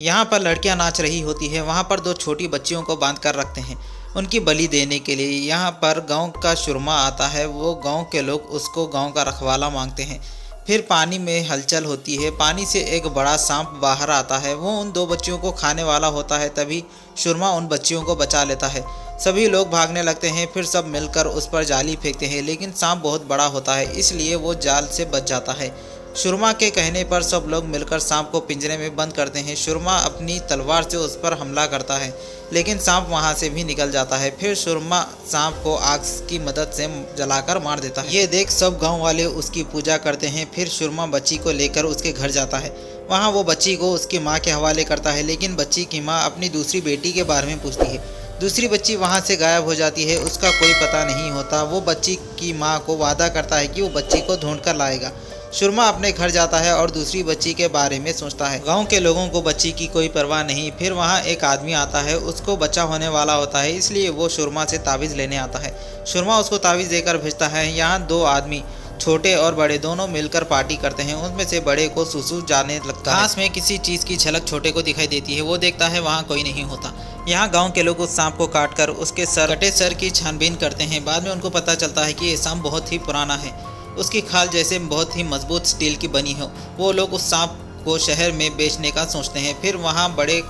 यहाँ पर लड़कियाँ नाच रही होती है। वहाँ पर दो छोटी बच्चियों को बांध कर रखते हैं उनकी बलि देने के लिए। यहाँ पर गांव का सुरमा आता है, वो गांव के लोग उसको गांव का रखवाला मांगते हैं। फिर पानी में हलचल होती है, पानी से एक बड़ा सांप बाहर आता है, वो उन दो बच्चियों को खाने वाला होता है। तभी सुरमा उन बच्चियों को बचा लेता है। सभी लोग भागने लगते हैं, फिर सब मिलकर उस पर जाली फेंकते हैं, लेकिन सांप बहुत बड़ा होता है इसलिए वो जाल से बच जाता है। सुरमा के कहने पर सब लोग मिलकर सांप को पिंजरे में बंद करते हैं। सुरमा अपनी तलवार से उस पर हमला करता है, लेकिन सांप वहां से भी निकल जाता है। फिर सुरमा सांप को आग की मदद से जलाकर मार देता है। ये देख सब गांव वाले उसकी पूजा करते हैं। फिर सुरमा बच्ची को लेकर उसके घर जाता है। वहाँ वो बच्ची को उसकी माँ के हवाले करता है, लेकिन बच्ची की माँ अपनी दूसरी बेटी के बारे में पूछती है। दूसरी बच्ची वहाँ से गायब हो जाती है, उसका कोई पता नहीं होता। वो बच्ची की माँ को वादा करता है कि वो बच्ची को ढूंढ कर लाएगा। सुरमा अपने घर जाता है और दूसरी बच्ची के बारे में सोचता है। गांव के लोगों को बच्ची की कोई परवाह नहीं। फिर वहां एक आदमी आता है, उसको बच्चा होने वाला होता है, इसलिए वो सुरमा से ताबीज़ लेने आता है। सुरमा उसको ताबीज़ देकर भेजता है। यहाँ दो आदमी, छोटे और बड़े दोनों मिलकर पार्टी करते हैं। उनमें से बड़े को सुसु जाने लगता है। घास में किसी चीज़ की झलक छोटे को दिखाई देती है। वो देखता है वहाँ कोई नहीं होता। यहाँ गांव के लोग उस सांप को काटकर उसके कटे सर की छानबीन करते हैं। बाद में उनको पता चलता है कि ये सांप बहुत ही पुराना है, उसकी खाल जैसे बहुत ही मजबूत स्टील की बनी हो। वो लोग उस सांप को शहर में बेचने का सोचते हैं। फिर वहाँ बड़े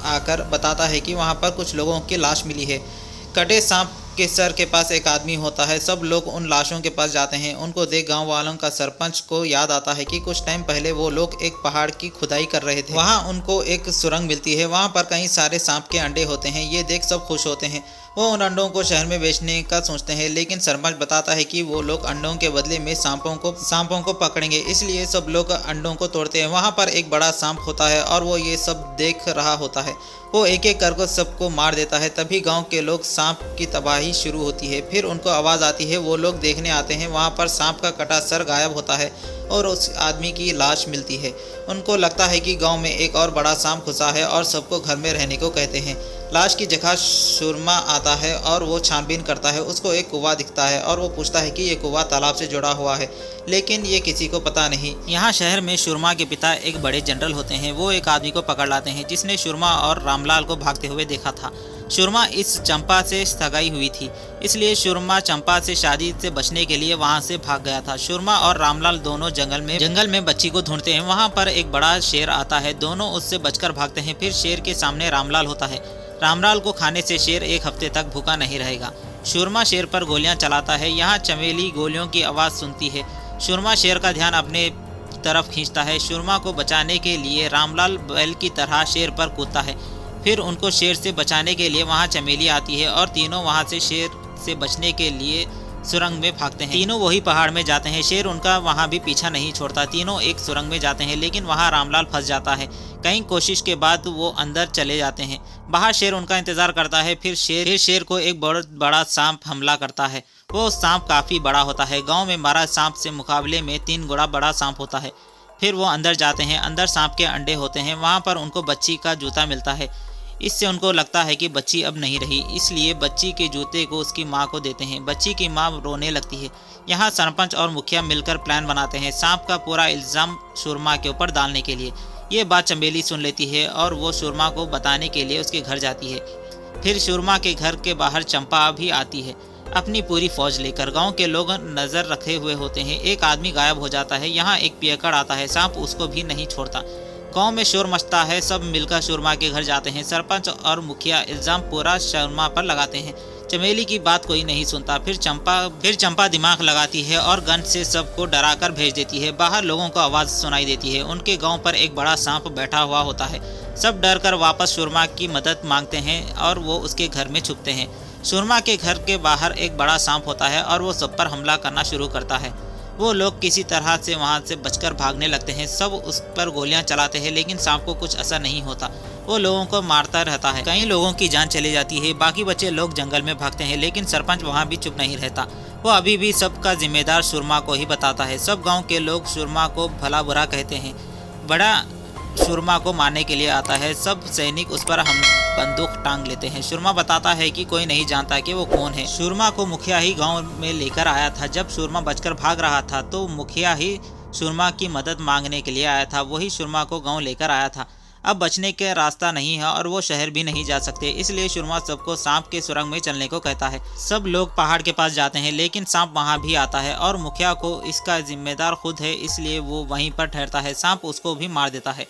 आकर बताता है कि वहाँ पर कुछ लोगों की लाश मिली है। कटे सांप के सर के पास एक आदमी होता है। सब लोग उन लाशों के पास जाते हैं। उनको देख गांव वालों का सरपंच को याद आता है कि कुछ टाइम पहले वो लोग एक पहाड़ की खुदाई कर रहे थे। वहाँ उनको एक सुरंग मिलती है, वहाँ पर कई सारे सांप के अंडे होते हैं। ये देख सब खुश होते हैं। वो उन अंडों को शहर में बेचने का सोचते हैं, लेकिन सरपंच बताता है कि वो लोग अंडों के बदले में सांपों को पकड़ेंगे, इसलिए सब लोग अंडों को तोड़ते हैं। वहाँ पर एक बड़ा सांप होता है और वो ये सब देख रहा होता है। वो एक एक करके सबको मार देता है। तभी गांव के लोग सांप की तबाही शुरू होती है। फिर उनको आवाज़ आती है, वो लोग देखने आते हैं। वहाँ पर सांप का कटा सर गायब होता है और उस आदमी की लाश मिलती है। उनको लगता है कि गांव में एक और बड़ा सांप घुसा है और सबको घर में रहने को कहते हैं। लाश की जगह सुरमा आता है और वो छानबीन करता है। उसको एक कुआं दिखता है और वो पूछता है कि ये कुआं तालाब से जुड़ा हुआ है, लेकिन ये किसी को पता नहीं। यहाँ शहर में सुरमा के पिता एक बड़े जनरल होते हैं। वो एक आदमी को पकड़ लाते हैं जिसने सुरमा और रामलाल को भागते हुए देखा था। सुरमा इस चंपा से सगाई हुई थी, इसलिए सुरमा चंपा से शादी से बचने के लिए वहां से भाग गया था। सुरमा और रामलाल दोनों जंगल में बच्ची को ढूंढते हैं। वहां पर एक बड़ा शेर आता है, दोनों उससे बचकर भागते हैं। फिर शेर के सामने रामलाल होता है। रामलाल को खाने से शेर एक हफ्ते तक भूखा नहीं रहेगा। सुरमा शेर पर गोलियां चलाता है। यहाँ चमेली गोलियों की आवाज़ सुनती है। सुरमा शेर का ध्यान अपने तरफ खींचता है। सुरमा को बचाने के लिए रामलाल बैल की तरह शेर पर कूदता है। फिर उनको शेर से बचाने के लिए वहाँ चमेली आती है और तीनों वहाँ से शेर से बचने के लिए सुरंग में भागते हैं। तीनों वही पहाड़ में जाते हैं। शेर उनका वहाँ भी पीछा नहीं छोड़ता। तीनों एक सुरंग में जाते हैं, लेकिन वहाँ रामलाल फंस जाता है। कई कोशिश के बाद वो अंदर चले जाते हैं। बाहर शेर उनका इंतजार करता है। फिर शेर को एक बहुत बड़ा सांप हमला करता है। वो सांप काफ़ी बड़ा होता है। गाँव में मारा सांप से मुकाबले में 3 गुना बड़ा सांप होता है। फिर वो अंदर जाते हैं। अंदर सांप के अंडे होते हैं। वहाँ पर उनको बच्ची का जूता मिलता है। इससे उनको लगता है कि बच्ची अब नहीं रही, इसलिए बच्ची के जूते को उसकी माँ को देते हैं। बच्ची की माँ रोने लगती है। यहाँ सरपंच और मुखिया मिलकर प्लान बनाते हैं सांप का पूरा इल्ज़ाम सुरमा के ऊपर डालने के लिए। ये बात चमेली सुन लेती है और वो सुरमा को बताने के लिए उसके घर जाती है। फिर सुरमा के घर के बाहर चंपा भी आती है अपनी पूरी फौज लेकर। गांव के लोग नज़र रखे हुए होते हैं। एक आदमी गायब हो जाता है। यहाँ एक पियक्कड़ आता है। सांप उसको भी नहीं छोड़ता। गांव में शोर मचता है। सब मिलकर सुरमा के घर जाते हैं। सरपंच और मुखिया इल्ज़ाम पूरा सुरमा पर लगाते हैं। चमेली की बात कोई नहीं सुनता। फिर चंपा दिमाग लगाती है और गन से सबको डराकर भेज देती है। बाहर लोगों को आवाज़ सुनाई देती है। उनके गांव पर एक बड़ा सांप बैठा हुआ होता है। सब डर कर वापस सुरमा की मदद मांगते हैं और वो उसके घर में छुपते हैं। सुरमा के घर के बाहर एक बड़ा सांप होता है और वो सब पर हमला करना शुरू करता है। वो लोग किसी तरह से वहाँ से बचकर भागने लगते हैं। सब उस पर गोलियां चलाते हैं, लेकिन सांप को कुछ असर नहीं होता। वो लोगों को मारता रहता है। कई लोगों की जान चली जाती है। बाकी बच्चे लोग जंगल में भागते हैं, लेकिन सरपंच वहाँ भी चुप नहीं रहता। वो अभी भी सबका जिम्मेदार सुरमा को ही बताता है। सब गाँव के लोग सुरमा को भला बुरा कहते हैं। बड़ा सुरमा को मारने के लिए आता है। सब सैनिक उस पर हम बंदूक टांग लेते हैं। सुरमा बताता है कि कोई नहीं जानता कि वो कौन है। सुरमा को मुखिया ही गांव में लेकर आया था। जब सुरमा बचकर भाग रहा था तो मुखिया ही सुरमा की मदद मांगने के लिए आया था। वही सुरमा को गांव लेकर आया था। अब बचने का रास्ता नहीं है और वो शहर भी नहीं जा सकते, इसलिए सुरमा सबको सांप के सुरंग में चलने को कहता है। सब लोग पहाड़ के पास जाते हैं, लेकिन सांप वहां भी आता है और मुखिया को इसका जिम्मेदार खुद है, इसलिए वो वहीं पर ठहरता है। सांप उसको भी मार देता है।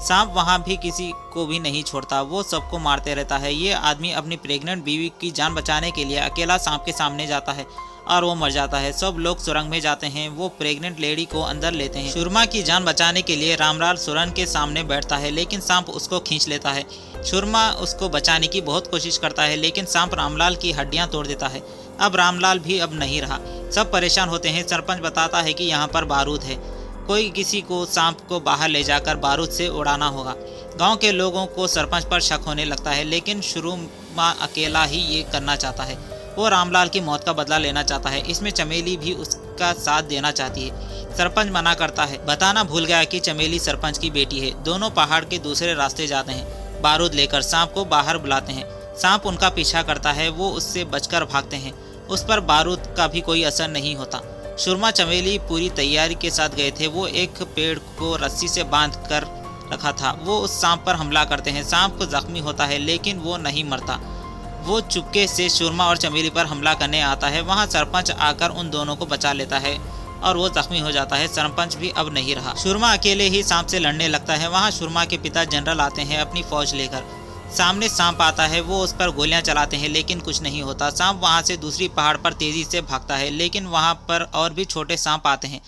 सांप वहां भी किसी को भी नहीं छोड़ता, वो सबको मारते रहता है। ये आदमी अपनी प्रेग्नेंट बीवी की जान बचाने के लिए अकेला सांप के सामने जाता है और वो मर जाता है। सब लोग सुरंग में जाते हैं, वो प्रेग्नेंट लेडी को अंदर लेते हैं। सुरमा की जान बचाने के लिए रामलाल सुरंग के सामने बैठता है, लेकिन सांप उसको खींच लेता है। सुरमा उसको बचाने की बहुत कोशिश करता है, लेकिन सांप रामलाल की हड्डियां तोड़ देता है। अब रामलाल भी अब नहीं रहा। सब परेशान होते हैं। सरपंच बताता है कि यहाँ पर बारूद है, कोई किसी को सांप को बाहर ले जाकर बारूद से उड़ाना होगा। गांव के लोगों को सरपंच पर शक होने लगता है, लेकिन सुरमा अकेला ही ये करना चाहता है। वो रामलाल की मौत का बदला लेना चाहता है। इसमें चमेली भी उसका साथ देना चाहती है। सरपंच मना करता है, बताना भूल गया कि चमेली सरपंच की बेटी है। दोनों पहाड़ के दूसरे रास्ते जाते हैं। बारूद लेकर सांप को बाहर बुलाते हैं। सांप उनका पीछा करता है, वो उससे बचकर भागते हैं। उस पर बारूद का भी कोई असर नहीं होता। सुरमा चमेली पूरी तैयारी के साथ गए थे। वो एक पेड़ को रस्सी से बांध कर रखा था। वो उस सांप पर हमला करते हैं। सांप को जख्मी होता है, लेकिन वो नहीं मरता। वो चुपके से सुरमा और चमेली पर हमला करने आता है। वहाँ सरपंच आकर उन दोनों को बचा लेता है और वो जख्मी हो जाता है। सरपंच भी अब नहीं रहा। सुरमा अकेले ही सांप से लड़ने लगता है। वहाँ सुरमा के पिता जनरल आते हैं अपनी फौज लेकर। सामने सांप आता है, वो उस पर गोलियां चलाते हैं, लेकिन कुछ नहीं होता। सांप वहां से दूसरी पहाड़ पर तेजी से भागता है, लेकिन वहां पर और भी छोटे सांप आते हैं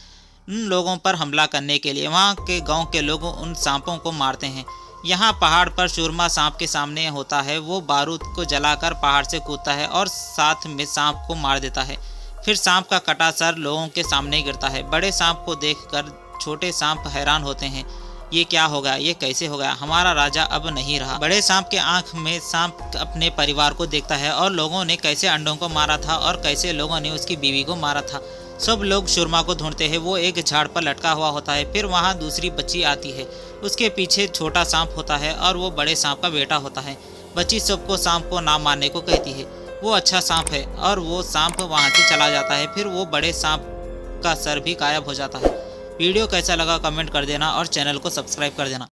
उन लोगों पर हमला करने के लिए। वहां के गांव के लोग उन सांपों को मारते हैं। यहाँ पहाड़ पर सुरमा सांप के सामने होता है। वो बारूद को जलाकर पहाड़ से कूदता है और साथ में सांप को मार देता है। फिर सांप का कटा सर लोगों के सामने गिरता है। बड़े सांप को देखकर छोटे सांप हैरान होते हैं। ये क्या होगा, ये कैसे हो गया, हमारा राजा अब नहीं रहा। बड़े सांप के आंख में सांप अपने परिवार को देखता है और लोगों ने कैसे अंडों को मारा था और कैसे लोगों ने उसकी बीवी को मारा था। सब लोग सुरमा को ढूंढते हैं। वो एक झाड़ पर लटका हुआ होता है। फिर वहाँ दूसरी बच्ची आती है, उसके पीछे छोटा सांप होता है और वो बड़े सांप का बेटा होता है। बच्ची सबको सांप को ना मारने को कहती है। वो अच्छा सांप है और वो सांप वहाँ से चला जाता है। फिर वो बड़े सांप का सर भी गायब हो जाता है। वीडियो कैसा लगा कमेंट कर देना और चैनल को सब्सक्राइब कर देना।